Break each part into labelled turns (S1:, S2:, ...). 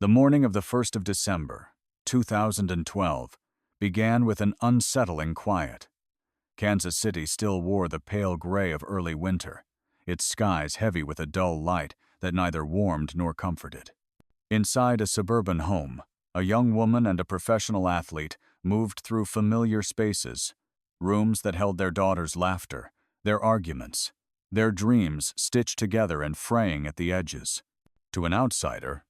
S1: The morning of the 1st of December, 2012, began with an unsettling quiet. Kansas City still wore the pale gray of early winter, its skies heavy with a dull light that neither warmed nor comforted. Inside a suburban home, a young woman and a professional athlete moved through familiar spaces, rooms that held their daughter's laughter, their arguments, their dreams stitched together and fraying at the edges. To an outsider,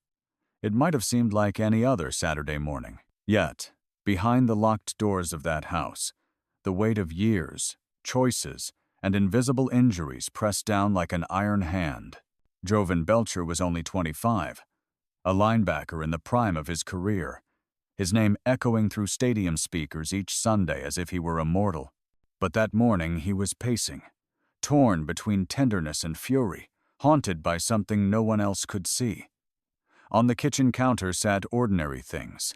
S1: it might have seemed like any other Saturday morning. Yet, behind the locked doors of that house, the weight of years, choices, and invisible injuries pressed down like an iron hand. Jovan Belcher was only 25, a linebacker in the prime of his career, his name echoing through stadium speakers each Sunday as if he were immortal. But that morning he was pacing, torn between tenderness and fury, haunted by something no one else could see. On the kitchen counter sat ordinary things: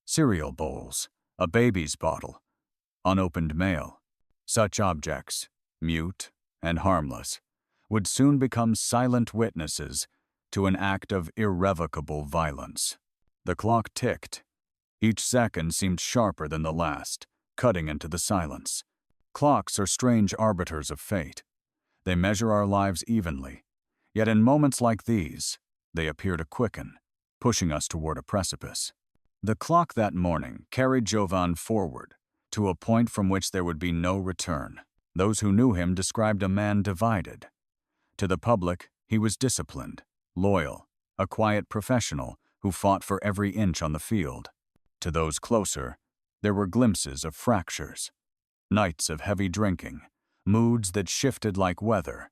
S1: cereal bowls, a baby's bottle, unopened mail. Such objects, mute and harmless, would soon become silent witnesses to an act of irrevocable violence. The clock ticked. Each second seemed sharper than the last, cutting into the silence. Clocks are strange arbiters of fate. They measure our lives evenly, yet in moments like these, they appear to quicken, pushing us toward a precipice. The clock that morning carried Jovan forward, to a point from which there would be no return. Those who knew him described a man divided. To the public, he was disciplined, loyal, a quiet professional who fought for every inch on the field. To those closer, there were glimpses of fractures, nights of heavy drinking, moods that shifted like weather,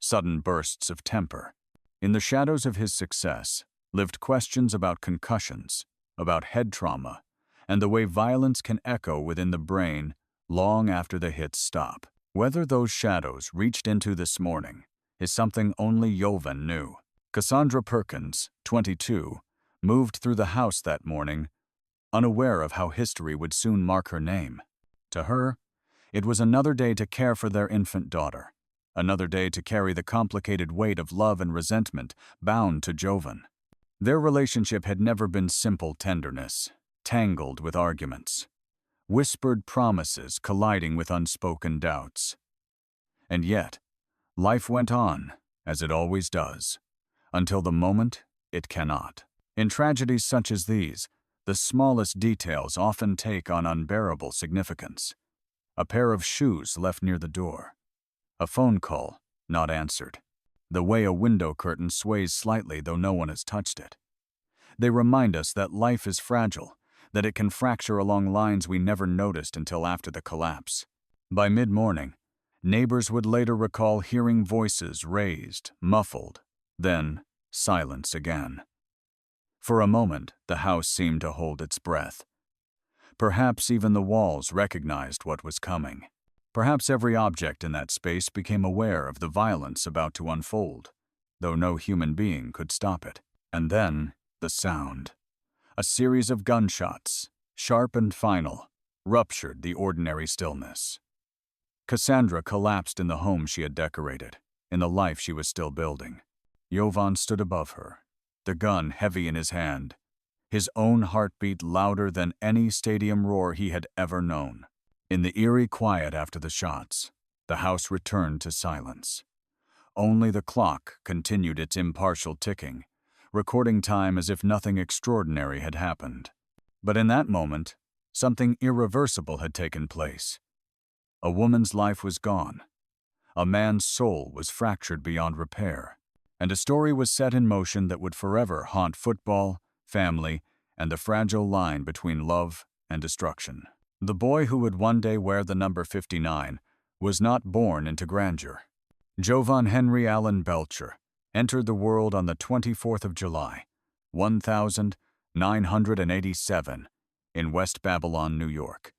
S1: sudden bursts of temper. In the shadows of his success lived questions about concussions, about head trauma, and the way violence can echo within the brain long after the hits stop. Whether those shadows reached into this morning is something only Jovan knew. Cassandra Perkins, 22, moved through the house that morning, unaware of how history would soon mark her name. To her, it was another day to care for their infant daughter, another day to carry the complicated weight of love and resentment bound to Jovan. Their relationship had never been simple tenderness, tangled with arguments, whispered promises colliding with unspoken doubts. And yet, life went on, as it always does, until the moment it cannot. In tragedies such as these, the smallest details often take on unbearable significance. A pair of shoes left near the door, a phone call not answered, the way a window curtain sways slightly though no one has touched it. They remind us that life is fragile, that it can fracture along lines we never noticed until after the collapse. By mid-morning, neighbors would later recall hearing voices raised, muffled, then silence again. For a moment, the house seemed to hold its breath. Perhaps even the walls recognized what was coming. Perhaps every object in that space became aware of the violence about to unfold, though no human being could stop it. And then, the sound. A series of gunshots, sharp and final, ruptured the ordinary stillness. Cassandra collapsed in the home she had decorated, in the life she was still building. Jovan stood above her, the gun heavy in his hand, his own heartbeat louder than any stadium roar he had ever known. In the eerie quiet after the shots, the house returned to silence. Only the clock continued its impartial ticking, recording time as if nothing extraordinary had happened. But in that moment, something irreversible had taken place. A woman's life was gone. A man's soul was fractured beyond repair, and a story was set in motion that would forever haunt football, family, and the fragile line between love and destruction. The boy who would one day wear the number 59 was not born into grandeur. Jovan Henry Allen Belcher entered the world on the 24th of July, 1987, in West Babylon, New York,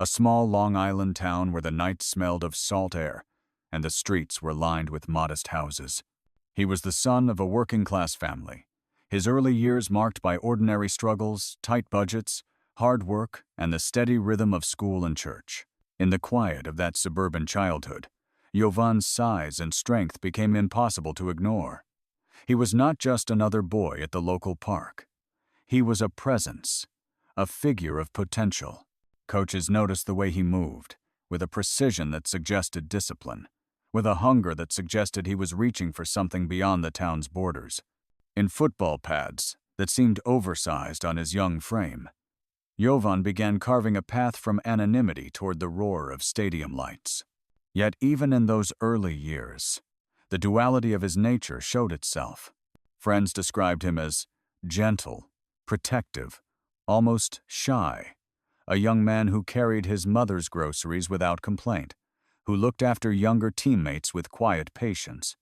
S1: a small Long Island town where the night smelled of salt air and the streets were lined with modest houses. He was the son of a working-class family, his early years marked by ordinary struggles, tight budgets, hard work, and the steady rhythm of school and church. In the quiet of that suburban childhood, Jovan's size and strength became impossible to ignore. He was not just another boy at the local park. He was a presence, a figure of potential. Coaches noticed the way he moved, with a precision that suggested discipline, with a hunger that suggested he was reaching for something beyond the town's borders. In football pads that seemed oversized on his young frame, Jovan began carving a path from anonymity toward the roar of stadium lights. Yet even in those early years, the duality of his nature showed itself. Friends described him as gentle, protective, almost shy, a young man who carried his mother's groceries without complaint, who looked after younger teammates with quiet patience.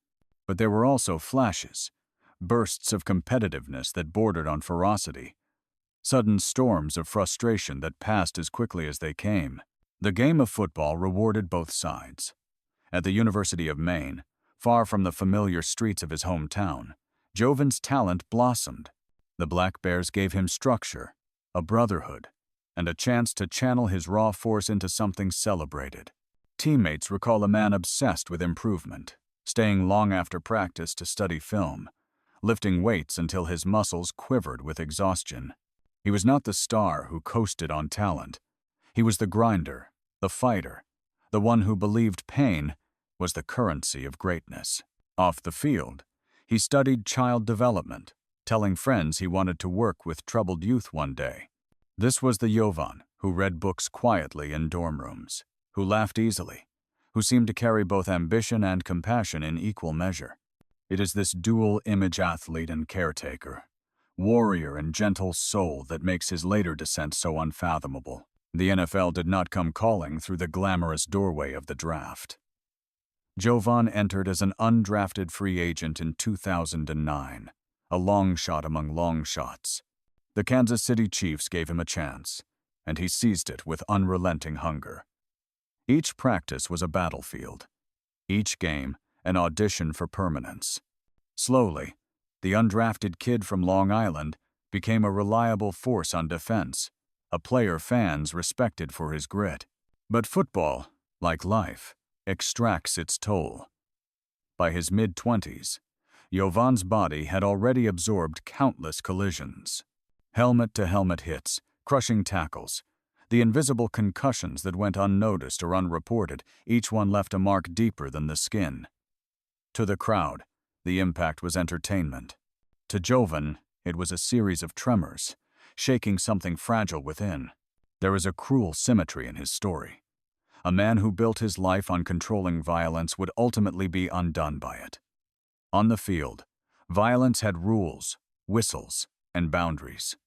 S1: But there were also flashes, bursts of competitiveness that bordered on ferocity, sudden storms of frustration that passed as quickly as they came. The game of football rewarded both sides. At the University of Maine, far from the familiar streets of his hometown, Jovan's talent blossomed. The Black Bears gave him structure, a brotherhood, and a chance to channel his raw force into something celebrated. Teammates recall a man obsessed with improvement, staying long after practice to study film, lifting weights until his muscles quivered with exhaustion. He was not the star who coasted on talent. He was the grinder, the fighter, the one who believed pain was the currency of greatness. Off the field, he studied child development, telling friends he wanted to work with troubled youth one day. This was the Jovan who read books quietly in dorm rooms, who laughed easily, who seemed to carry both ambition and compassion in equal measure. It is this dual-image athlete and caretaker, warrior and gentle soul that makes his later descent so unfathomable. The NFL did not come calling through the glamorous doorway of the draft. Jovan entered as an undrafted free agent in 2009, a long shot among long shots. The Kansas City Chiefs gave him a chance, and he seized it with unrelenting hunger. Each practice was a battlefield, each game an audition for permanence. Slowly, the undrafted kid from Long Island became a reliable force on defense, a player fans respected for his grit. But football, like life, extracts its toll. By his mid-20s, Jovan's body had already absorbed countless collisions. Helmet-to-helmet hits, crushing tackles, the invisible concussions that went unnoticed or unreported, each one left a mark deeper than the skin. To the crowd, the impact was entertainment. To Jovan, it was a series of tremors, shaking something fragile within. There is a cruel symmetry in his story. A man who built his life on controlling violence would ultimately be undone by it. On the field, violence had rules, whistles, and boundaries.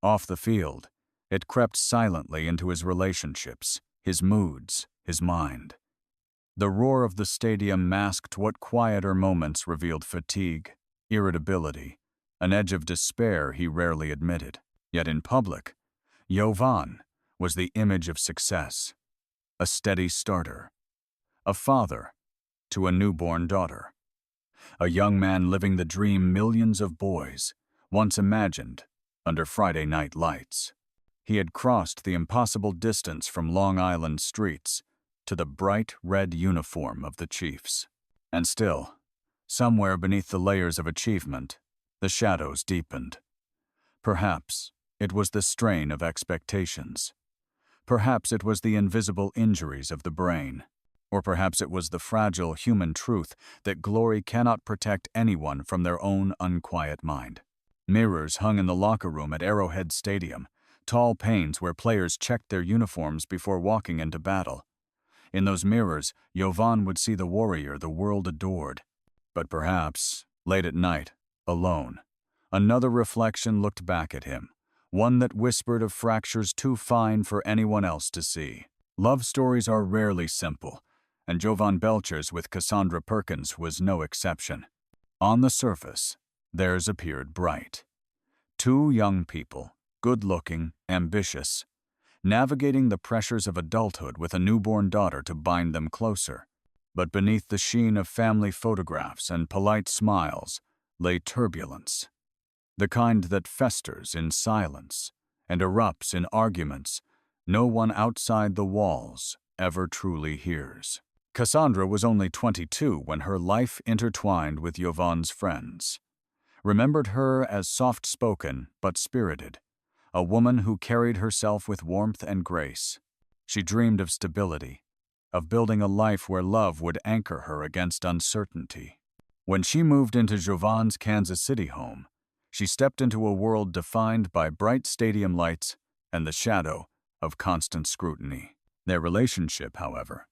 S1: Off the field, it crept silently into his relationships, his moods, his mind. The roar of the stadium masked what quieter moments revealed fatigue, irritability, an edge of despair he rarely admitted. Yet in public, Jovan was the image of success, a steady starter, a father to a newborn daughter, a young man living the dream millions of boys once imagined under Friday night lights. He had crossed the impossible distance from Long Island streets to the bright red uniform of the Chiefs. And still, somewhere beneath the layers of achievement, the shadows deepened. Perhaps it was the strain of expectations. Perhaps it was the invisible injuries of the brain. Or perhaps it was the fragile human truth that glory cannot protect anyone from their own unquiet mind. Mirrors hung in the locker room at Arrowhead Stadium, tall panes where players checked their uniforms before walking into battle. In those mirrors, Jovan would see the warrior the world adored. But perhaps, late at night, alone, another reflection looked back at him, one that whispered of fractures too fine for anyone else to see. Love stories are rarely simple, and Jovan Belcher's with Cassandra Perkins was no exception. On the surface, theirs appeared bright. Two young people, good-looking, ambitious, navigating the pressures of adulthood with a newborn daughter to bind them closer. But beneath the sheen of family photographs and polite smiles lay turbulence, the kind that festers in silence and erupts in arguments no one outside the walls ever truly hears. Cassandra was only 22 when her life intertwined with Jovan's friends. remembered her as soft-spoken but spirited, a woman who carried herself with warmth and grace. She dreamed of stability, of building a life where love would anchor her against uncertainty. When she moved into Jovan's Kansas City home, she stepped into a world defined by bright stadium lights and the shadow of constant scrutiny. Their relationship, however,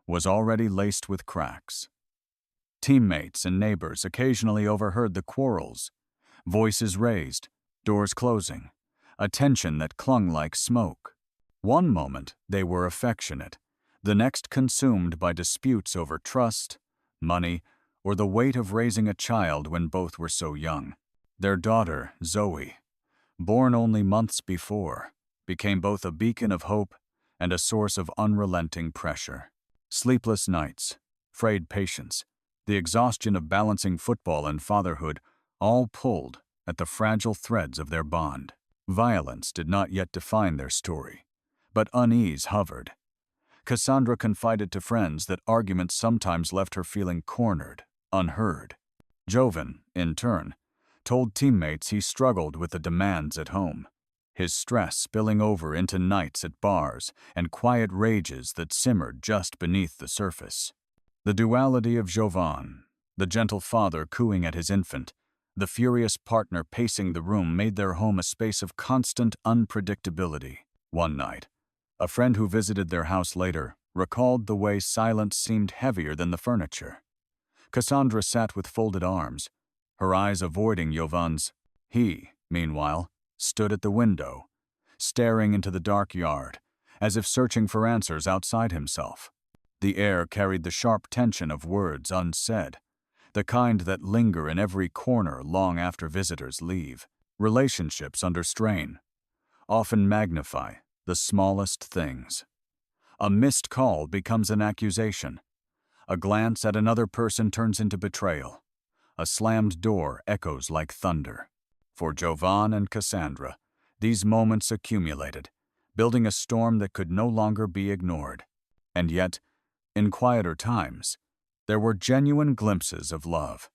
S1: was already laced with cracks. Teammates and neighbors occasionally overheard the quarrels, voices raised, doors closing, a tension that clung like smoke. One moment they were affectionate, the next consumed by disputes over trust, money, or the weight of raising a child when both were so young. Their daughter, Zoe, born only months before, became both a beacon of hope and a source of unrelenting pressure. Sleepless nights, frayed patience, the exhaustion of balancing football and fatherhood all pulled at the fragile threads of their bond. Violence did not yet define their story, but unease hovered. Cassandra confided to friends that arguments sometimes left her feeling cornered, unheard. Jovan, in turn, told teammates he struggled with the demands at home, his stress spilling over into nights at bars and quiet rages that simmered just beneath the surface. The duality of Jovan, the gentle father cooing at his infant, the furious partner pacing the room, made their home a space of constant unpredictability. One night, a friend who visited their house later recalled the way silence seemed heavier than the furniture. Cassandra sat with folded arms, her eyes avoiding Jovan's. He, meanwhile, stood at the window, staring into the dark yard, as if searching for answers outside himself. The air carried the sharp tension of words unsaid, the kind that linger in every corner long after visitors leave. Relationships under strain often magnify the smallest things. A missed call becomes an accusation. A glance at another person turns into betrayal. A slammed door echoes like thunder. For Jovan and Cassandra, these moments accumulated, building a storm that could no longer be ignored. And yet, in quieter times, there were genuine glimpses of love.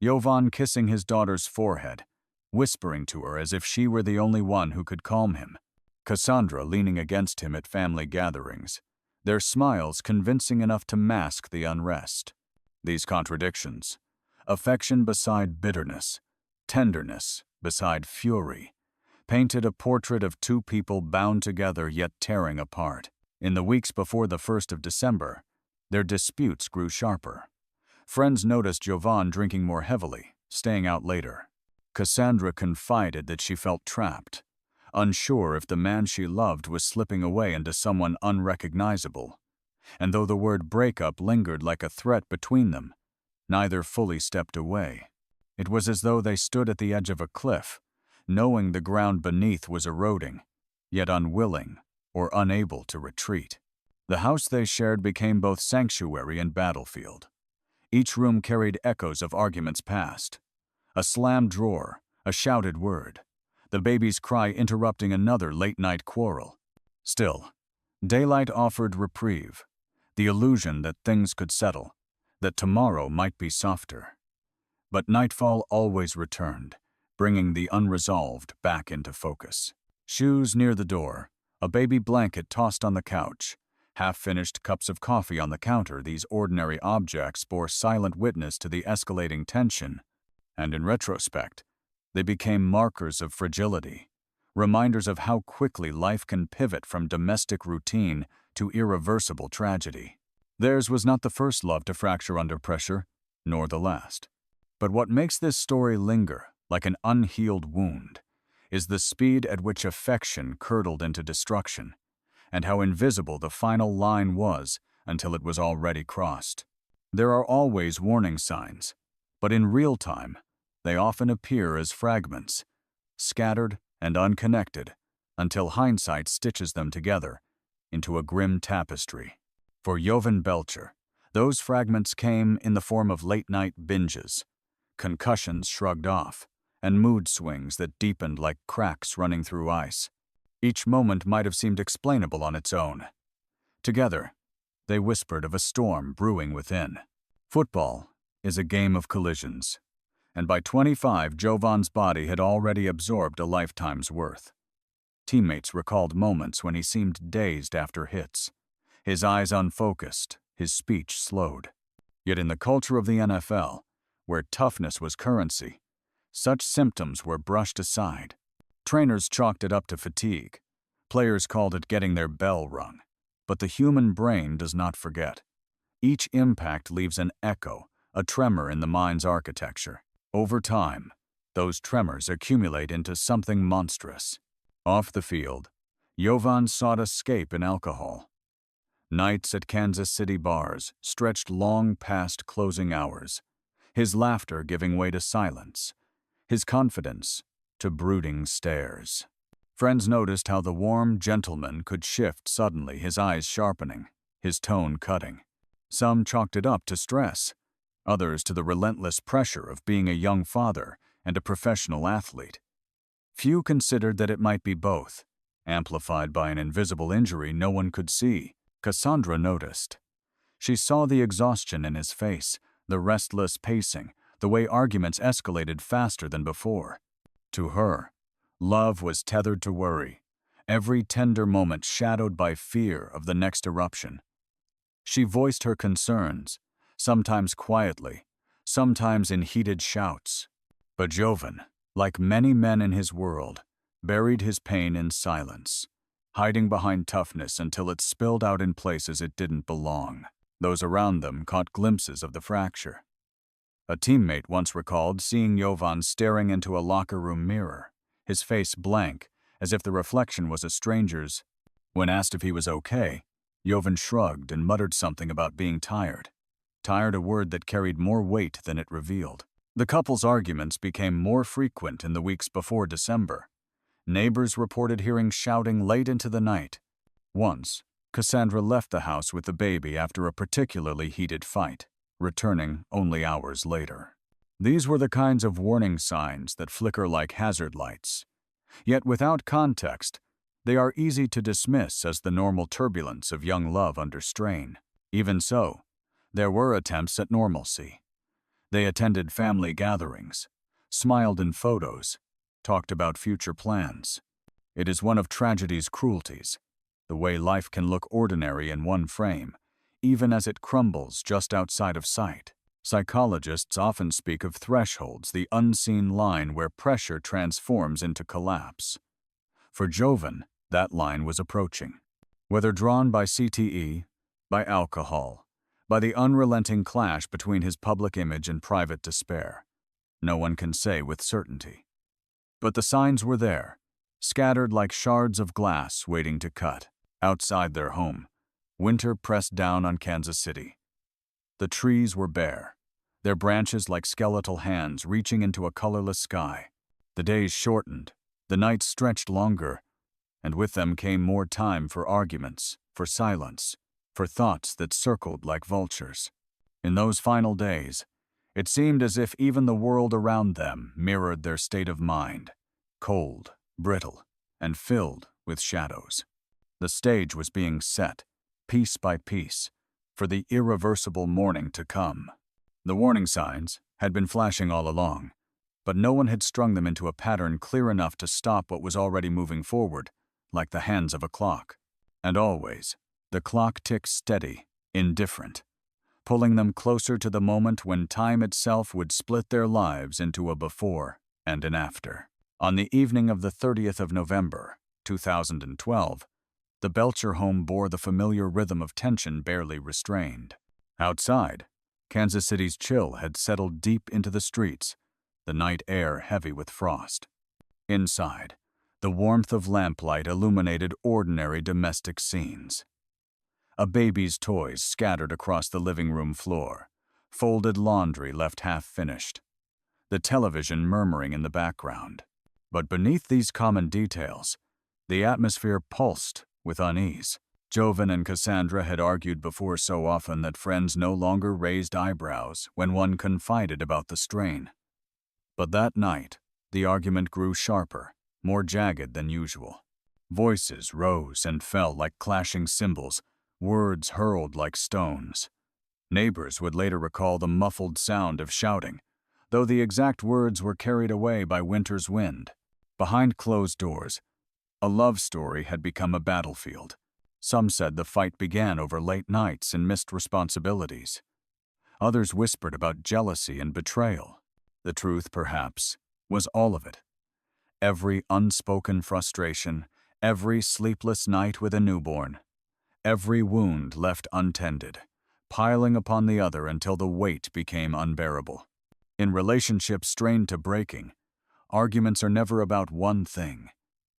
S1: Jovan kissing his daughter's forehead, whispering to her as if she were the only one who could calm him. Cassandra leaning against him at family gatherings, their smiles convincing enough to mask the unrest. These contradictions, affection beside bitterness, tenderness beside fury, painted a portrait of two people bound together yet tearing apart. In the weeks before the 1st of December, their disputes grew sharper. Friends noticed Jovan drinking more heavily, staying out later. Cassandra confided that she felt trapped, unsure if the man she loved was slipping away into someone unrecognizable. And though the word breakup lingered like a threat between them, neither fully stepped away. It was as though they stood at the edge of a cliff, knowing the ground beneath was eroding, yet unwilling or unable to retreat. The house they shared became both sanctuary and battlefield. Each room carried echoes of arguments past. A slammed drawer, a shouted word, the baby's cry interrupting another late-night quarrel. Still, daylight offered reprieve, the illusion that things could settle, that tomorrow might be softer. But nightfall always returned, bringing the unresolved back into focus. Shoes near the door, a baby blanket tossed on the couch, half-finished cups of coffee on the counter, these ordinary objects bore silent witness to the escalating tension, and in retrospect, they became markers of fragility, reminders of how quickly life can pivot from domestic routine to irreversible tragedy. Theirs was not the first love to fracture under pressure, nor the last. But what makes this story linger like an unhealed wound is the speed at which affection curdled into destruction, and how invisible the final line was until it was already crossed. There are always warning signs, but in real time, they often appear as fragments, scattered and unconnected, until hindsight stitches them together into a grim tapestry. For Jovan Belcher, those fragments came in the form of late-night binges, concussions shrugged off, and mood swings that deepened like cracks running through ice. Each moment might have seemed explainable on its own. Together, they whispered of a storm brewing within. Football is a game of collisions, and by 25, Jovan's body had already absorbed a lifetime's worth. Teammates recalled moments when he seemed dazed after hits, his eyes unfocused, his speech slowed. Yet in the culture of the NFL, where toughness was currency, such symptoms were brushed aside. Trainers chalked it up to fatigue. Players called it getting their bell rung. But the human brain does not forget. Each impact leaves an echo, a tremor in the mind's architecture. Over time, those tremors accumulate into something monstrous. Off the field, Jovan sought escape in alcohol. Nights at Kansas City bars stretched long past closing hours, his laughter giving way to silence, his confidence to brooding stares. Friends noticed how the warm gentleman could shift suddenly, his eyes sharpening, his tone cutting. Some chalked it up to stress, others to the relentless pressure of being a young father and a professional athlete. Few considered that it might be both, amplified by an invisible injury no one could see. Cassandra noticed. She saw the exhaustion in his face, the restless pacing, the way arguments escalated faster than before. To her, love was tethered to worry, every tender moment shadowed by fear of the next eruption. She voiced her concerns, sometimes quietly, sometimes in heated shouts. But Jovan, like many men in his world, buried his pain in silence, hiding behind toughness until it spilled out in places it didn't belong. Those around them caught glimpses of the fracture. A teammate once recalled seeing Jovan staring into a locker room mirror, his face blank, as if the reflection was a stranger's. When asked if he was okay, Jovan shrugged and muttered something about being tired. Tired, a word that carried more weight than it revealed. The couple's arguments became more frequent in the weeks before December. Neighbors reported hearing shouting late into the night. Once, Cassandra left the house with the baby after a particularly heated fight, returning only hours later. These were the kinds of warning signs that flicker like hazard lights. Yet without context, they are easy to dismiss as the normal turbulence of young love under strain. Even so, there were attempts at normalcy. They attended family gatherings, smiled in photos, talked about future plans. It is one of tragedy's cruelties, the way life can look ordinary in one frame, even as it crumbles just outside of sight. Psychologists often speak of thresholds, the unseen line where pressure transforms into collapse. For Jovan, that line was approaching. Whether drawn by CTE, by alcohol, by the unrelenting clash between his public image and private despair, no one can say with certainty. But the signs were there, scattered like shards of glass waiting to cut. Outside their home, winter pressed down on Kansas City. The trees were bare, their branches like skeletal hands reaching into a colorless sky. The days shortened, the nights stretched longer, and with them came more time for arguments, for silence, for thoughts that circled like vultures. In those final days, it seemed as if even the world around them mirrored their state of mind, cold, brittle, and filled with shadows. The stage was being set, piece by piece, for the irreversible morning to come. The warning signs had been flashing all along, but no one had strung them into a pattern clear enough to stop what was already moving forward, like the hands of a clock. And always, the clock ticked steady, indifferent, pulling them closer to the moment when time itself would split their lives into a before and an after. On the evening of the 30th of November, 2012, the Belcher home bore the familiar rhythm of tension barely restrained. Outside, Kansas City's chill had settled deep into the streets, the night air heavy with frost. Inside, the warmth of lamplight illuminated ordinary domestic scenes. A baby's toys scattered across the living room floor, folded laundry left half-finished, the television murmuring in the background. But beneath these common details, the atmosphere pulsed with unease. Jovan and Cassandra had argued before so often that friends no longer raised eyebrows when one confided about the strain. But that night, the argument grew sharper, more jagged than usual. Voices rose and fell like clashing cymbals, words hurled like stones. Neighbors would later recall the muffled sound of shouting, though the exact words were carried away by winter's wind. Behind closed doors, a love story had become a battlefield. Some said the fight began over late nights and missed responsibilities. Others whispered about jealousy and betrayal. The truth, perhaps, was all of it. Every unspoken frustration, every sleepless night with a newborn, every wound left untended, piling upon the other until the weight became unbearable. In relationships strained to breaking, arguments are never about one thing.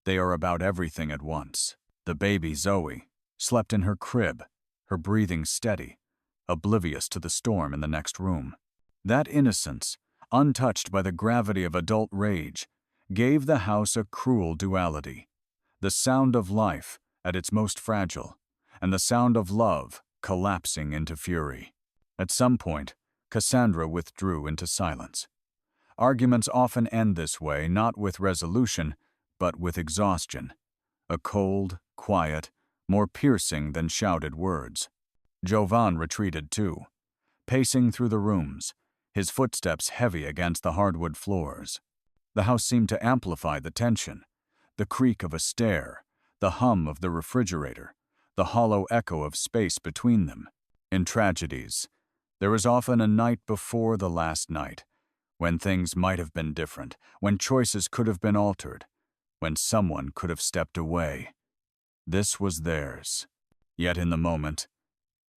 S1: They are about everything at once. The baby, Zoe, slept in her crib, her breathing steady, oblivious to the storm in the next room. That innocence, untouched by the gravity of adult rage, gave the house a cruel duality. The sound of life at its most fragile, and the sound of love collapsing into fury. At some point, Cassandra withdrew into silence. Arguments often end this way, not with resolution, but with exhaustion. A cold, quiet, more piercing than shouted words. Jovan retreated too, pacing through the rooms, his footsteps heavy against the hardwood floors. The house seemed to amplify the tension. The creak of a stair, the hum of the refrigerator, the hollow echo of space between them. In tragedies, there is often a night before the last night, when things might have been different, when choices could have been altered, when someone could have stepped away. This was theirs. Yet in the moment,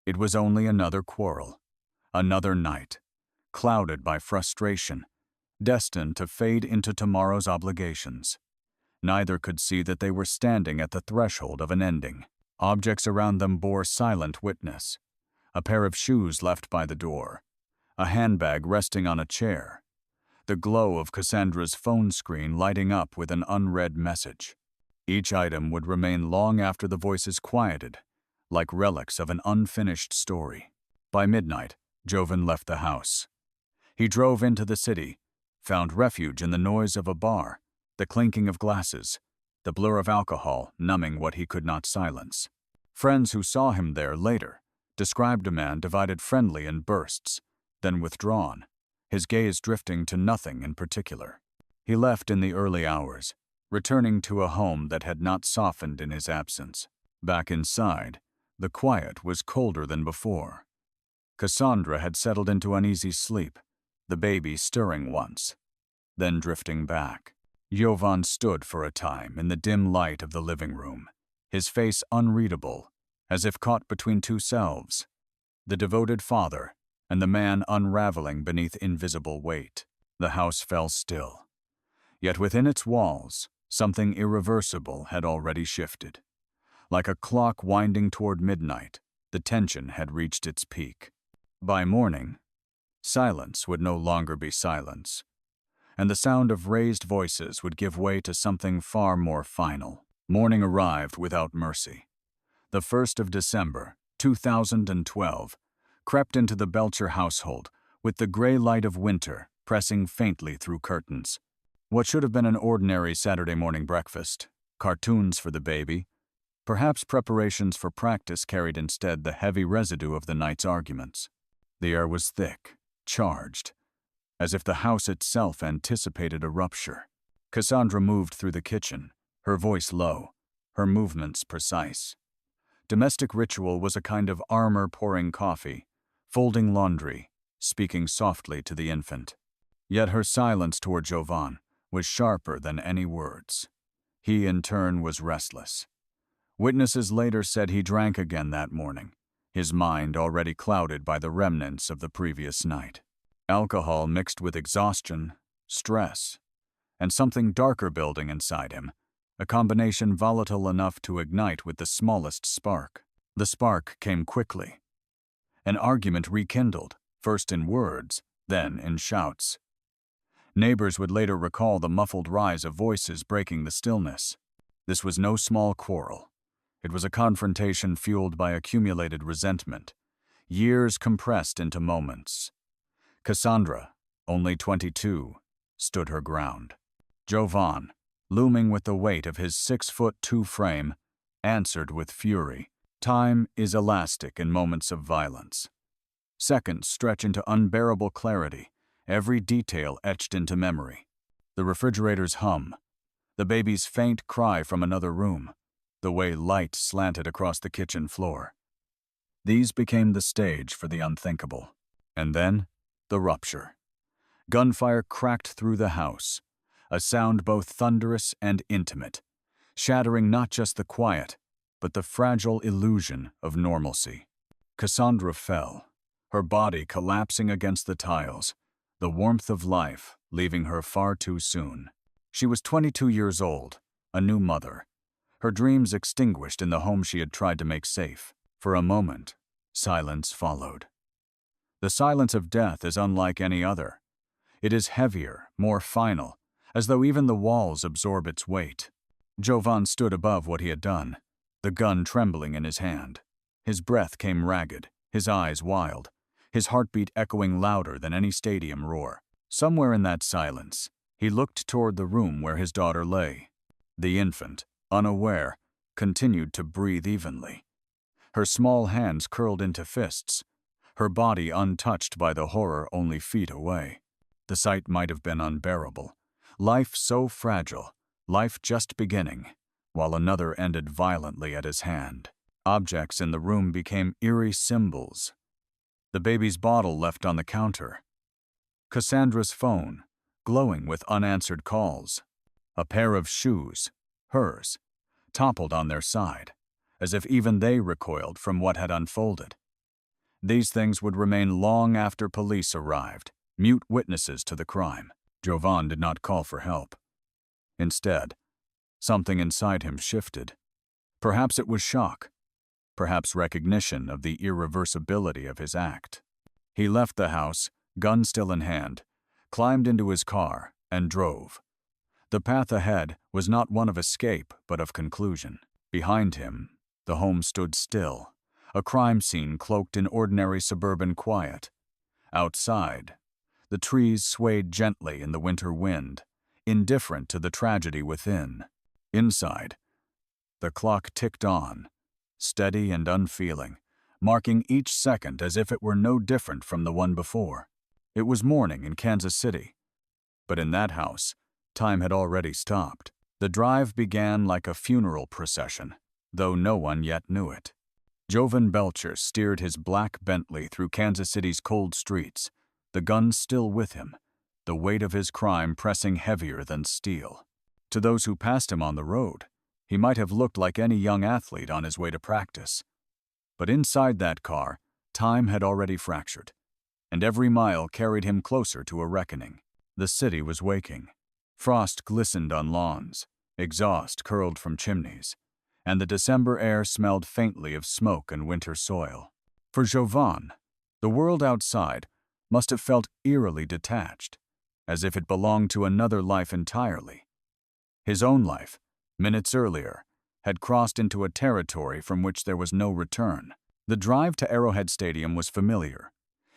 S1: it was only another quarrel, another night, clouded by frustration, destined to fade into tomorrow's obligations. Neither could see that they were standing at the threshold of an ending. Objects around them bore silent witness. A pair of shoes left by the door, a handbag resting on a chair, the glow of Cassandra's phone screen lighting up with an unread message. Each item would remain long after the voices quieted, like relics of an unfinished story. By midnight, Jovan left the house. He drove into the city, found refuge in the noise of a bar, the clinking of glasses, the blur of alcohol numbing what he could not silence. Friends who saw him there later described a man divided friendly in bursts, then withdrawn, his gaze drifting to nothing in particular. He left in the early hours, returning to a home that had not softened in his absence. Back inside, the quiet was colder than before. Cassandra had settled into uneasy sleep, the baby stirring once, then drifting back. Jovan stood for a time in the dim light of the living room, his face unreadable, as if caught between two selves, the devoted father and the man unraveling beneath invisible weight. The house fell still. Yet within its walls, something irreversible had already shifted. Like a clock winding toward midnight, the tension had reached its peak. By morning, silence would no longer be silence, and the sound of raised voices would give way to something far more final. Morning arrived without mercy. The 1st of December, 2012, crept into the Belcher household with the gray light of winter pressing faintly through curtains. What should have been an ordinary Saturday morning breakfast, cartoons for the baby, perhaps preparations for practice carried instead the heavy residue of the night's arguments. The air was thick, charged, as if the house itself anticipated a rupture. Cassandra moved through the kitchen, her voice low, her movements precise. Domestic ritual was a kind of armor pouring coffee, folding laundry, speaking softly to the infant. Yet her silence toward Jovan was sharper than any words. He, in turn, was restless. Witnesses later said he drank again that morning, his mind already clouded by the remnants of the previous night. Alcohol mixed with exhaustion, stress, and something darker building inside him, a combination volatile enough to ignite with the smallest spark. The spark came quickly. An argument rekindled, first in words, then in shouts. Neighbors would later recall the muffled rise of voices breaking the stillness. This was no small quarrel. It was a confrontation fueled by accumulated resentment, years compressed into moments. Cassandra, only 22, stood her ground. Jovan, looming with the weight of his 6'2" frame, answered with fury. Time is elastic in moments of violence. Seconds stretch into unbearable clarity, every detail etched into memory. The refrigerator's hum, the baby's faint cry from another room, the way light slanted across the kitchen floor. These became the stage for the unthinkable. And then, the rupture. Gunfire cracked through the house, a sound both thunderous and intimate, shattering not just the quiet, but the fragile illusion of normalcy. Cassandra fell, her body collapsing against the tiles, the warmth of life leaving her far too soon. She was 22 years old, a new mother, her dreams extinguished in the home she had tried to make safe. For a moment, silence followed. The silence of death is unlike any other. It is heavier, more final, as though even the walls absorb its weight. Jovan stood above what he had done, the gun trembling in his hand. His breath came ragged, his eyes wild, his heartbeat echoing louder than any stadium roar. Somewhere in that silence, he looked toward the room where his daughter lay. The infant, unaware, continued to breathe evenly. Her small hands curled into fists, her body untouched by the horror only feet away. The sight might have been unbearable. Life so fragile, life just beginning, while another ended violently at his hand. Objects in the room became eerie symbols. The baby's bottle left on the counter. Cassandra's phone, glowing with unanswered calls. A pair of shoes, hers, toppled on their side, as if even they recoiled from what had unfolded. These things would remain long after police arrived, mute witnesses to the crime. Jovan did not call for help. Instead, something inside him shifted. Perhaps it was shock, perhaps recognition of the irreversibility of his act. He left the house, gun still in hand, climbed into his car, and drove. The path ahead was not one of escape, but of conclusion. Behind him, the home stood still, a crime scene cloaked in ordinary suburban quiet. Outside, the trees swayed gently in the winter wind, indifferent to the tragedy within. Inside, the clock ticked on, steady and unfeeling, marking each second as if it were no different from the one before. It was morning in Kansas City, but in that house, time had already stopped. The drive began like a funeral procession, though no one yet knew it. Jovan Belcher steered his black Bentley through Kansas City's cold streets, the gun still with him, the weight of his crime pressing heavier than steel. To those who passed him on the road, he might have looked like any young athlete on his way to practice. But inside that car, time had already fractured, and every mile carried him closer to a reckoning. The city was waking. Frost glistened on lawns, exhaust curled from chimneys, and the December air smelled faintly of smoke and winter soil. For Jovan, the world outside must have felt eerily detached, as if it belonged to another life entirely. His own life, minutes earlier, had crossed into a territory from which there was no return. The drive to Arrowhead Stadium was familiar.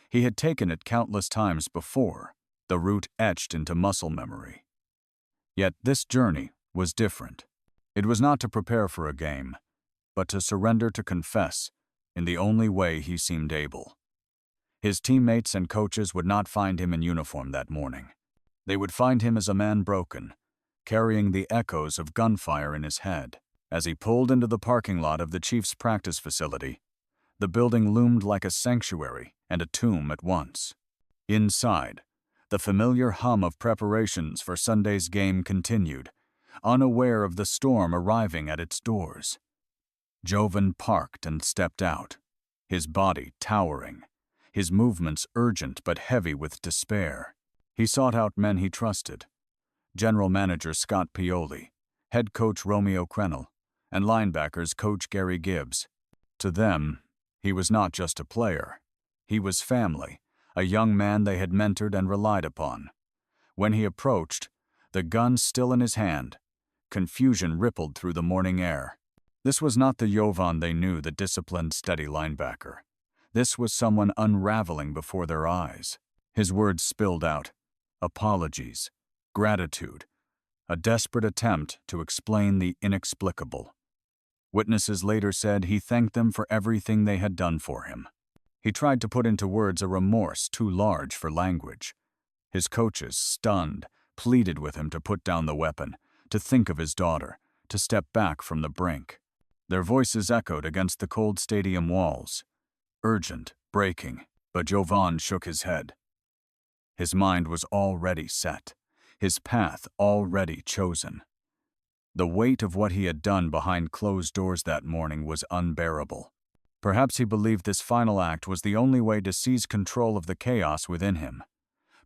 S1: He had taken it countless times before, the route etched into muscle memory. Yet this journey was different. It was not to prepare for a game, but to surrender to confess in the only way he seemed able. His teammates and coaches would not find him in uniform that morning. They would find him as a man broken, carrying the echoes of gunfire in his head. As he pulled into the parking lot of the Chiefs' practice facility, the building loomed like a sanctuary and a tomb at once. Inside, the familiar hum of preparations for Sunday's game continued, unaware of the storm arriving at its doors. Jovan parked and stepped out, his body towering, his movements urgent but heavy with despair. He sought out men he trusted: General Manager Scott Pioli, Head Coach Romeo Crennel, and linebackers Coach Gary Gibbs. To them, he was not just a player. He was family, a young man they had mentored and relied upon. When he approached, the gun still in his hand, confusion rippled through the morning air. This was not the Jovan they knew, the disciplined, steady linebacker. This was someone unraveling before their eyes. His words spilled out: apologies, gratitude, a desperate attempt to explain the inexplicable. Witnesses later said he thanked them for everything they had done for him. He tried to put into words a remorse too large for language. His coaches, stunned, pleaded with him to put down the weapon, to think of his daughter, to step back from the brink. Their voices echoed against the cold stadium walls, urgent, breaking, but Jovan shook his head. His mind was already set, his path already chosen. The weight of what he had done behind closed doors that morning was unbearable. Perhaps he believed this final act was the only way to seize control of the chaos within him.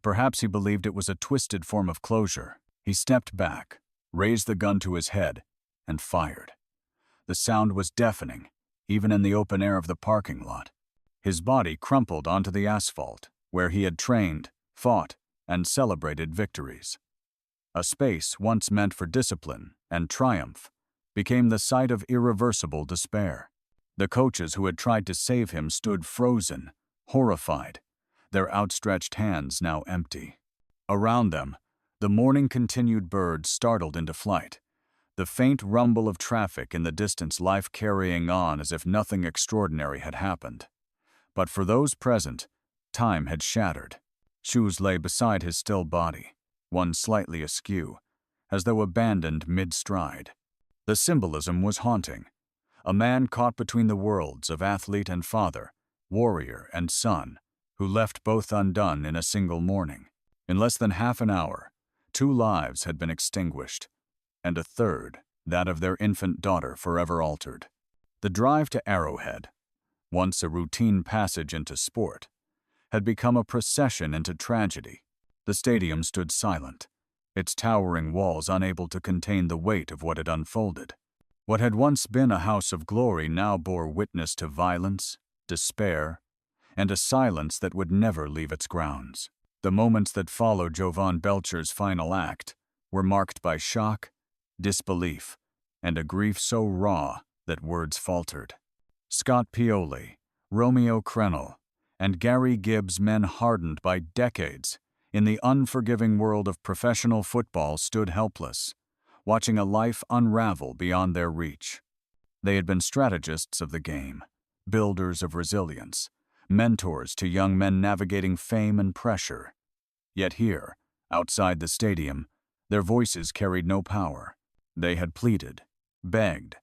S1: Perhaps he believed it was a twisted form of closure. He stepped back, raised the gun to his head, and fired. The sound was deafening, even in the open air of the parking lot. His body crumpled onto the asphalt, where he had trained, fought, and celebrated victories. A space once meant for discipline and triumph became the site of irreversible despair. The coaches who had tried to save him stood frozen, horrified, their outstretched hands now empty. Around them, the morning-continued birds startled into flight, the faint rumble of traffic in the distance, life carrying on as if nothing extraordinary had happened. But for those present, time had shattered. Shoes lay beside his still body, one slightly askew, as though abandoned mid-stride. The symbolism was haunting. A man caught between the worlds of athlete and father, warrior and son, who left both undone in a single morning. In less than half an hour, 2 lives had been extinguished, and a third, that of their infant daughter, forever altered. The drive to Arrowhead, once a routine passage into sport, had become a procession into tragedy. The stadium stood silent, its towering walls unable to contain the weight of what had unfolded. What had once been a house of glory now bore witness to violence, despair, and a silence that would never leave its grounds. The moments that followed Jovan Belcher's final act were marked by shock, disbelief, and a grief so raw that words faltered. Scott Pioli, Romeo Crennel, and Gary Gibbs, men hardened by decades in the unforgiving world of professional football, stood helpless, watching a life unravel beyond their reach. They had been strategists of the game, builders of resilience, mentors to young men navigating fame and pressure. Yet here, outside the stadium, their voices carried no power. They had pleaded, begged,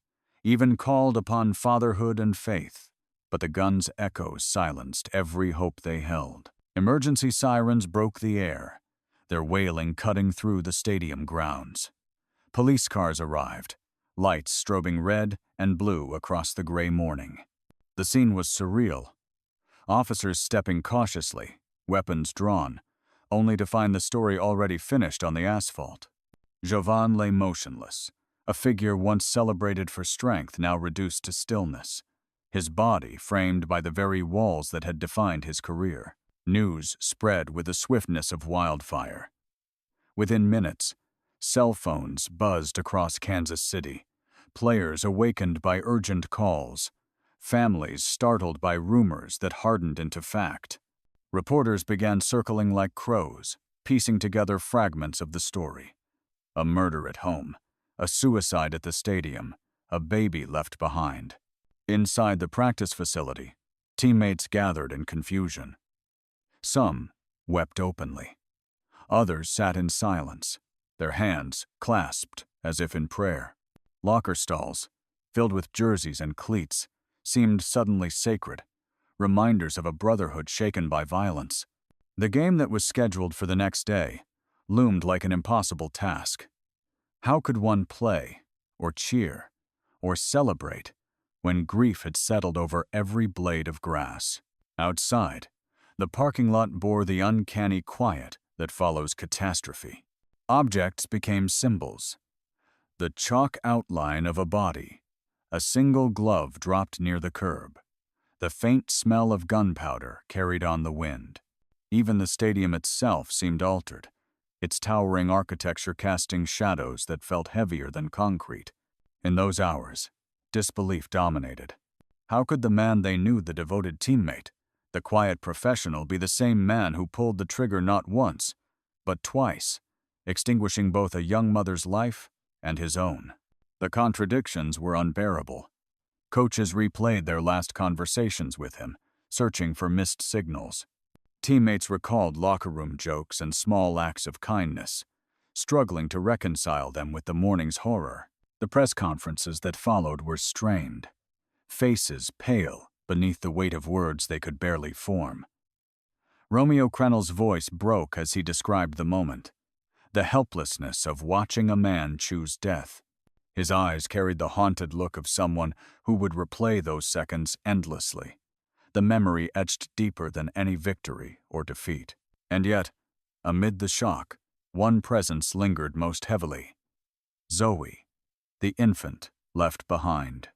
S1: even called upon fatherhood and faith, but the gun's echoes silenced every hope they held. Emergency sirens broke the air, their wailing cutting through the stadium grounds. Police cars arrived, lights strobing red and blue across the gray morning. The scene was surreal. Officers stepping cautiously, weapons drawn, only to find the story already finished on the asphalt. Jovan lay motionless, a figure once celebrated for strength now reduced to stillness, his body framed by the very walls that had defined his career. News spread with the swiftness of wildfire. Within minutes, cell phones buzzed across Kansas City, players awakened by urgent calls, families startled by rumors that hardened into fact. Reporters began circling like crows, piecing together fragments of the story. A murder at home, a suicide at the stadium, a baby left behind. Inside the practice facility, teammates gathered in confusion. Some wept openly. Others sat in silence, their hands clasped as if in prayer. Locker stalls, filled with jerseys and cleats, seemed suddenly sacred, reminders of a brotherhood shaken by violence. The game that was scheduled for the next day loomed like an impossible task. How could one play, or cheer, or celebrate when grief had settled over every blade of grass? Outside, the parking lot bore the uncanny quiet that follows catastrophe. Objects became symbols. The chalk outline of a body, a single glove dropped near the curb, the faint smell of gunpowder carried on the wind. Even the stadium itself seemed altered, its towering architecture casting shadows that felt heavier than concrete. In those hours, disbelief dominated. How could the man they knew, the devoted teammate, the quiet professional, be the same man who pulled the trigger not once, but twice, extinguishing both a young mother's life and his own? The contradictions were unbearable. Coaches replayed their last conversations with him, searching for missed signals. Teammates recalled locker room jokes and small acts of kindness, struggling to reconcile them with the morning's horror. The press conferences that followed were strained, faces pale beneath the weight of words they could barely form. Romeo Crennel's voice broke as he described the moment, the helplessness of watching a man choose death. His eyes carried the haunted look of someone who would replay those seconds endlessly, the memory etched deeper than any victory or defeat. And yet, amid the shock, one presence lingered most heavily. Zoe, the infant left behind.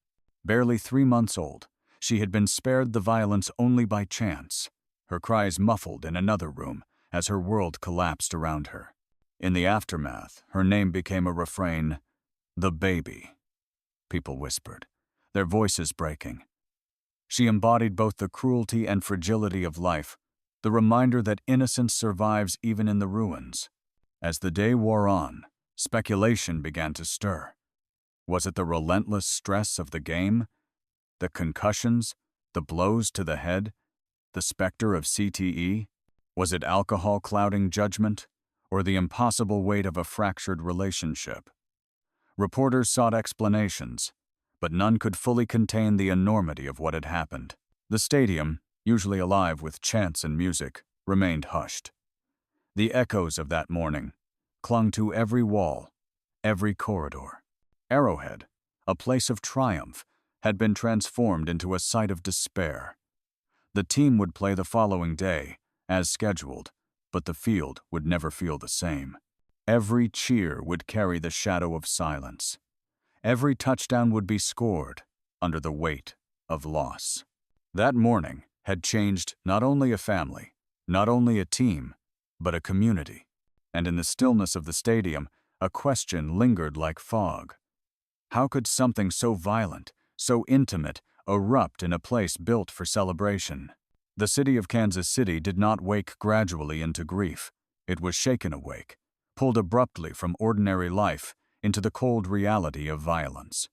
S1: Barely 3 months old, she had been spared the violence only by chance, her cries muffled in another room as her world collapsed around her. In the aftermath, her name became a refrain, "The baby," people whispered, their voices breaking. She embodied both the cruelty and fragility of life, the reminder that innocence survives even in the ruins. As the day wore on, speculation began to stir. Was it the relentless stress of the game? The concussions? The blows to the head? The specter of CTE? Was it alcohol clouding judgment? Or the impossible weight of a fractured relationship? Reporters sought explanations, but none could fully contain the enormity of what had happened. The stadium, usually alive with chants and music, remained hushed. The echoes of that morning clung to every wall, every corridor. Arrowhead, a place of triumph, had been transformed into a site of despair. The team would play the following day, as scheduled, but the field would never feel the same. Every cheer would carry the shadow of silence. Every touchdown would be scored under the weight of loss. That morning had changed not only a family, not only a team, but a community. And in the stillness of the stadium, a question lingered like fog. How could something so violent, so intimate, erupt in a place built for celebration? The city of Kansas City did not wake gradually into grief. It was shaken awake, pulled abruptly from ordinary life into the cold reality of violence.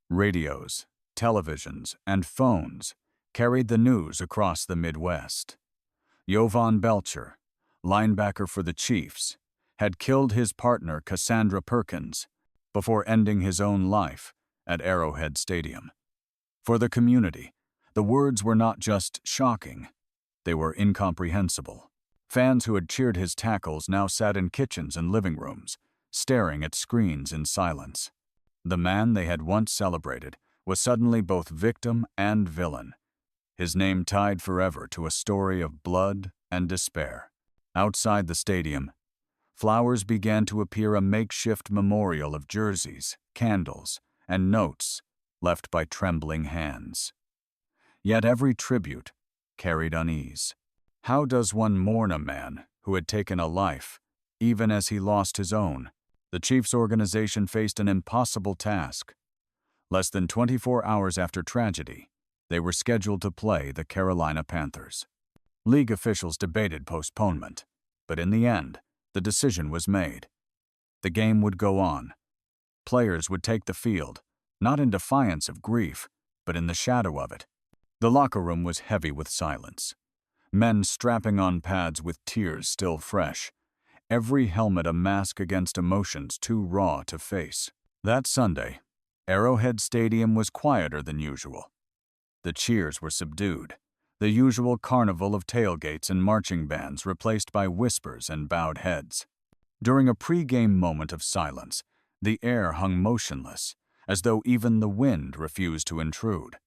S1: Radios, televisions, and phones carried the news across the Midwest. Jovan Belcher, linebacker for the Chiefs, had killed his partner Cassandra Perkins before ending his own life at Arrowhead Stadium. For the community, the words were not just shocking, they were incomprehensible. Fans who had cheered his tackles now sat in kitchens and living rooms, staring at screens in silence. The man they had once celebrated was suddenly both victim and villain, his name tied forever to a story of blood and despair. Outside the stadium, flowers began to appear, a makeshift memorial of jerseys, candles, and notes left by trembling hands. Yet every tribute carried unease. How does one mourn a man who had taken a life, even as he lost his own? The Chiefs organization faced an impossible task. Less than 24 hours after tragedy, they were scheduled to play the Carolina Panthers. League officials debated postponement, but in the end, the decision was made. The game would go on. Players would take the field, not in defiance of grief, but in the shadow of it. The locker room was heavy with silence. Men strapping on pads with tears still fresh, every helmet a mask against emotions too raw to face. That Sunday, Arrowhead Stadium was quieter than usual. The cheers were subdued, the usual carnival of tailgates and marching bands replaced by whispers and bowed heads. During a pre-game moment of silence, the air hung motionless, as though even the wind refused to intrude.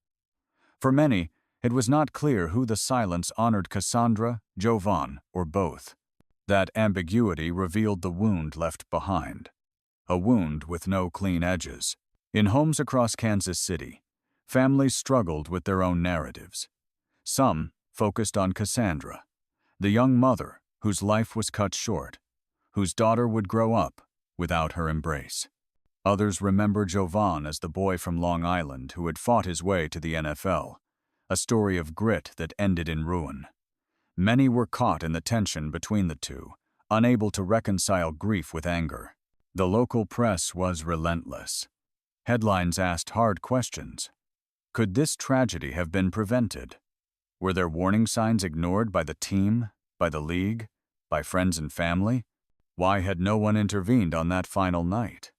S1: For many, it was not clear who the silence honored: Cassandra, Jovan, or both. That ambiguity revealed the wound left behind, a wound with no clean edges. In homes across Kansas City, families struggled with their own narratives. Some focused on Cassandra, the young mother whose life was cut short, whose daughter would grow up without her embrace. Others remember Jovan as the boy from Long Island who had fought his way to the NFL, a story of grit that ended in ruin. Many were caught in the tension between the two, unable to reconcile grief with anger. The local press was relentless. Headlines asked hard questions. Could this tragedy have been prevented? Were their warning signs ignored by the team, By the league? By friends and family? Why had no one intervened on that final night?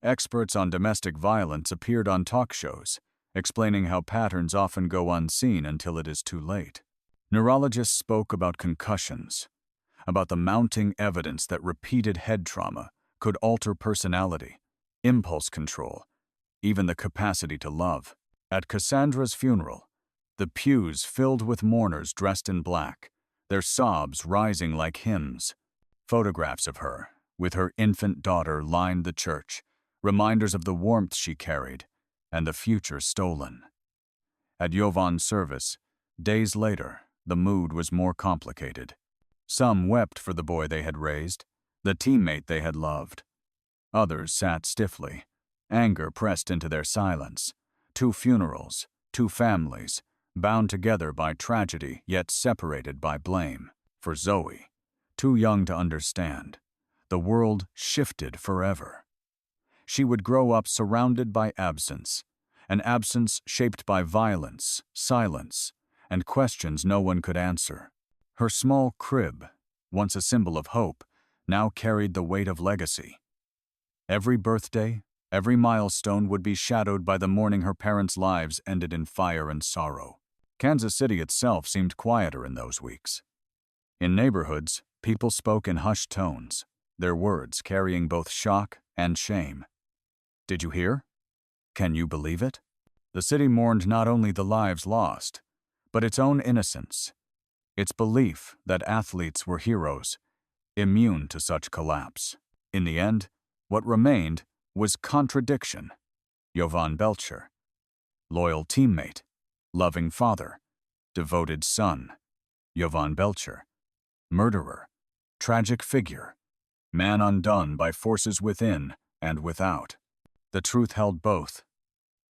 S1: Experts on domestic violence appeared on talk shows, explaining how patterns often go unseen until it is too late. Neurologists spoke about concussions, about the mounting evidence that repeated head trauma could alter personality, impulse control, even the capacity to love. At Cassandra's funeral, the pews filled with mourners dressed in black, their sobs rising like hymns. Photographs of her, with her infant daughter, lined the church, reminders of the warmth she carried and the future stolen. At Jovan's service, days later, the mood was more complicated. Some wept for the boy they had raised, the teammate they had loved. Others sat stiffly, anger pressed into their silence. 2 funerals, 2 families, bound together by tragedy yet separated by blame. For Zoe, too young to understand, the world shifted forever. She would grow up surrounded by absence, an absence shaped by violence, silence, and questions no one could answer. Her small crib, once a symbol of hope, now carried the weight of legacy. Every birthday, every milestone would be shadowed by the morning her parents' lives ended in fire and sorrow. Kansas City itself seemed quieter in those weeks. In neighborhoods, people spoke in hushed tones, their words carrying both shock and shame. Did you hear? Can you believe it? The city mourned not only the lives lost, but its own innocence, its belief that athletes were heroes, immune to such collapse. In the end, what remained was contradiction. Jovan Belcher, loyal teammate, loving father, devoted son. Jovan Belcher, murderer, tragic figure, man undone by forces within and without. The truth held both,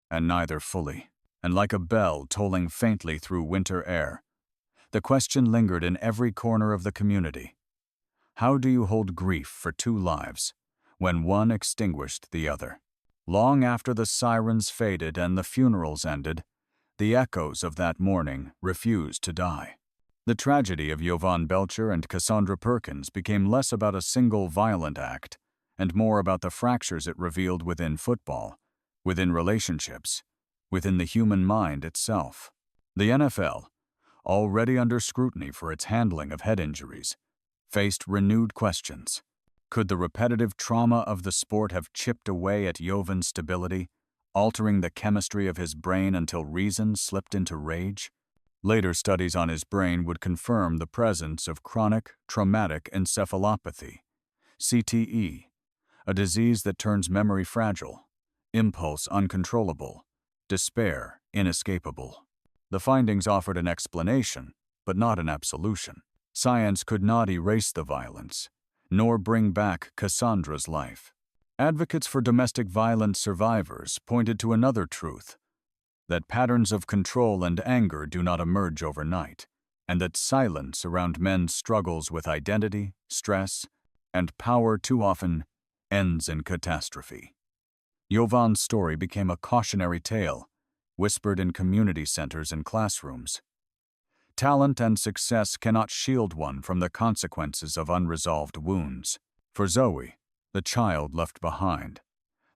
S1: and neither fully. And like a bell tolling faintly through winter air, the question lingered in every corner of the community. How do you hold grief for 2 lives when one extinguished the other? Long after the sirens faded and the funerals ended, the echoes of that morning refused to die. The tragedy of Jovan Belcher and Cassandra Perkins became less about a single violent act and more about the fractures it revealed within football, within relationships, within the human mind itself. The NFL, already under scrutiny for its handling of head injuries, faced renewed questions. Could the repetitive trauma of the sport have chipped away at Jovan's stability, altering the chemistry of his brain until reason slipped into rage? Later studies on his brain would confirm the presence of chronic traumatic encephalopathy, CTE, a disease that turns memory fragile, impulse uncontrollable, despair inescapable. The findings offered an explanation, but not an absolution. Science could not erase the violence, nor bring back Cassandra's life. Advocates for domestic violence survivors pointed to another truth, that patterns of control and anger do not emerge overnight, and that silence around men's struggles with identity, stress, and power too often ends in catastrophe. Jovan's story became a cautionary tale, whispered in community centers and classrooms. Talent and success cannot shield one from the consequences of unresolved wounds. For Zoe, the child left behind,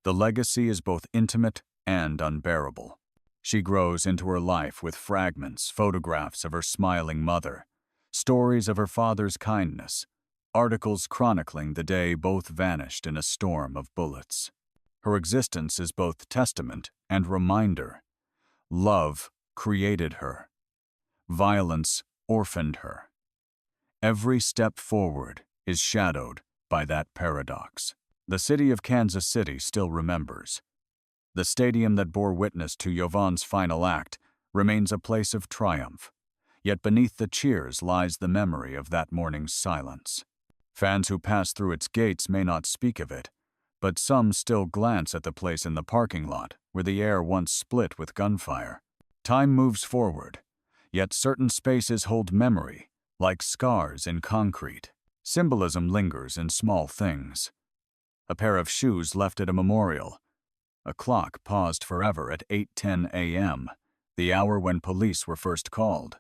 S1: the legacy is both intimate and unbearable. She grows into her life with fragments, photographs of her smiling mother, stories of her father's kindness, articles chronicling the day both vanished in a storm of bullets. Her existence is both testament and reminder. Love created her. Violence orphaned her. Every step forward is shadowed by that paradox. The city of Kansas City still remembers. The stadium that bore witness to Jovan's final act remains a place of triumph, yet beneath the cheers lies the memory of that morning's silence. Fans who pass through its gates may not speak of it, but some still glance at the place in the parking lot where the air once split with gunfire. Time moves forward, yet certain spaces hold memory, like scars in concrete. Symbolism lingers in small things. A pair of shoes left at a memorial. A clock paused forever at 8:10 a.m., the hour when police were first called.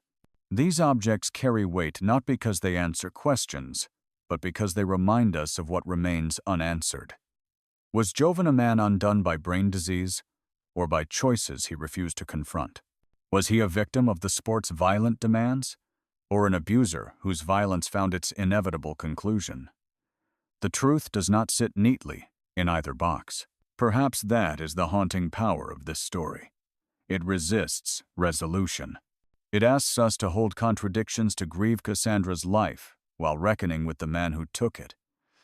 S1: These objects carry weight not because they answer questions, but because they remind us of what remains unanswered. Was Jovan a man undone by brain disease, or by choices he refused to confront? Was he a victim of the sport's violent demands, or an abuser whose violence found its inevitable conclusion? The truth does not sit neatly in either box. Perhaps that is the haunting power of this story. It resists resolution. It asks us to hold contradictions, to grieve Cassandra's life while reckoning with the man who took it,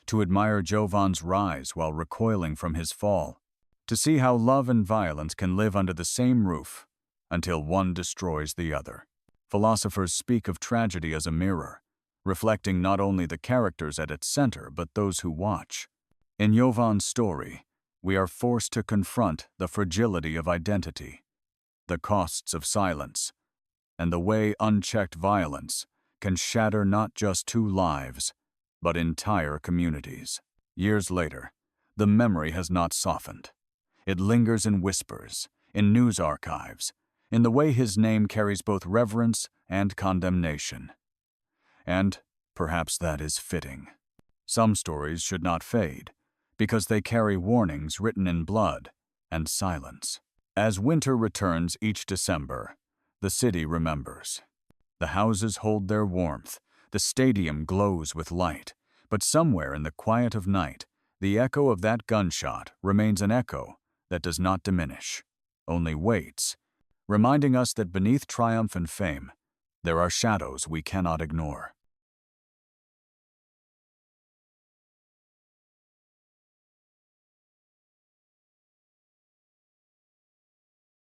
S1: to admire Jovan's rise while recoiling from his fall, to see how love and violence can live under the same roof until one destroys the other. Philosophers speak of tragedy as a mirror, reflecting not only the characters at its center but those who watch. In Jovan's story, we are forced to confront the fragility of identity, the costs of silence, and the way unchecked violence can shatter not just two lives, but entire communities. Years later, the memory has not softened. It lingers in whispers, in news archives, in the way his name carries both reverence and condemnation. And perhaps that is fitting. Some stories should not fade, because they carry warnings written in blood and silence. As winter returns each December, the city remembers. The houses hold their warmth, the stadium glows with light, but somewhere in the quiet of night, the echo of that gunshot remains an echo that does not diminish, only waits, reminding us that beneath triumph and fame, there are shadows we cannot ignore.